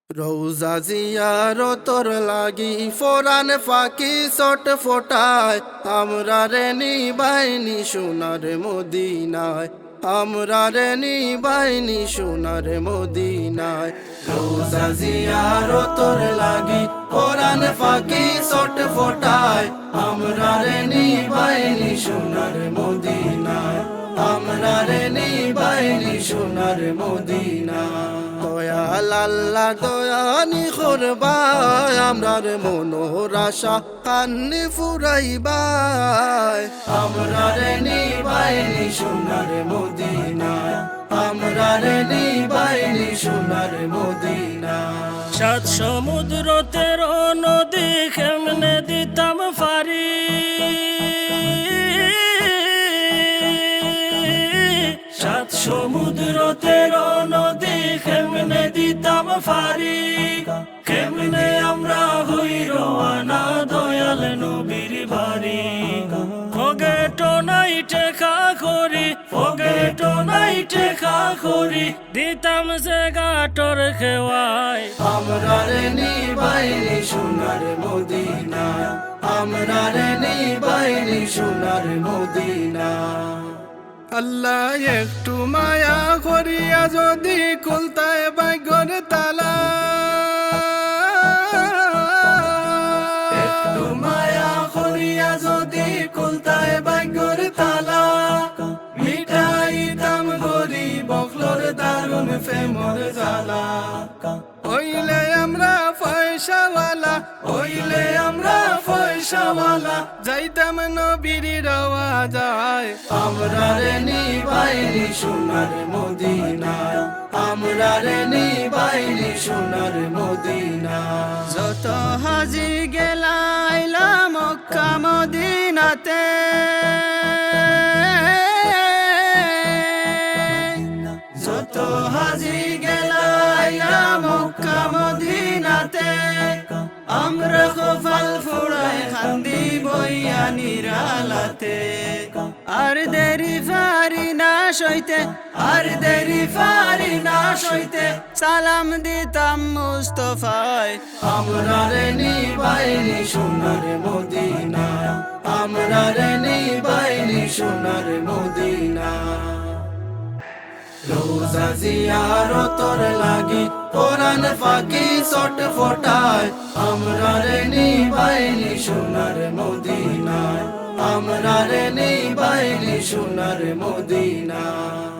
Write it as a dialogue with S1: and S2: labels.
S1: রৌজা জিয়ারতর লাগি ফোরান ফাঁকি চট ফোটায় আমরা রে নিবাইনি সোনার মদিনায় আমরা রে নিবাইনি সোনার মদিনায় রৌজা জিয়ারতর লাগি ফোরান ফাঁকি চট ফোটায় আমরা রে নিবাইনি সোনার মদিনায় আমরা রে নিবাইনি সোনার মদিনায় দয়াল আল্লাহ দয়ানি করবাই আমরার মনোহর আশা কান্নি ফুরাইবাই আমরা রে নিবাইনি সোনার মদিনায় আমরা রে নিবাইনি সোনার মদিনায়
S2: সাত সমুদ্র 13 নদী কেমনে দিতাম ফারি সাত সমুদ্র 13 নদী কেমনে দিতাম ফারি কেমনে আমরা হই রওয়ানা দয়াল নবীর বাড়ি ফগেটো নাই টেকা করি ফগেটো নাই টেকা করি দিতাম যে গাটর খেওয়াই
S1: আমরা রে নিবাইনি সোনার মদিনায় আমরা রে নিবাইনি সোনার মদিনায় আল্লাহ একটু মায়া করিয়া যদি খুলতায় ভাগ্যর তালা একটু মায়া করিয়া যদি খুলতায় ভাগ্যর তালা মিটাইতাম গরিব বখলর দারুণ ফেমর জ্বালা হইলে আমরা পয়সাওয়ালা হইলে আমরা পয়সাওয়ালা যাইতাম নবীর রওয়া যায় আমরা রে নিবাইনি সোনার মদিনায় আমরা রে নিবাইনি সোনার মদিনায় যত হাজি গেলাইলা মক্কা মদিনাতে যত হাজি গেলাইলা মক্কা মদিনাতে আমরা কপাল ফুড়াই খান্দি বইয়া নিরালাতে আর দেরি ফারি না সইতে আর দেরি ফারি না সইতে সালাম দিতাম মুস্তফায় আমরা রে নিবাইনি সোনার মদিনায় আমরা রে নিবাইনি সোনার মদিনায় রোজা জিয়ারতর লাগি কোরআন ফাঁকি চট ফোটায় আমরা রে নিবাইনি সোনার মদিনায় আমরা রে নিবাইনি সোনার মদিনায়।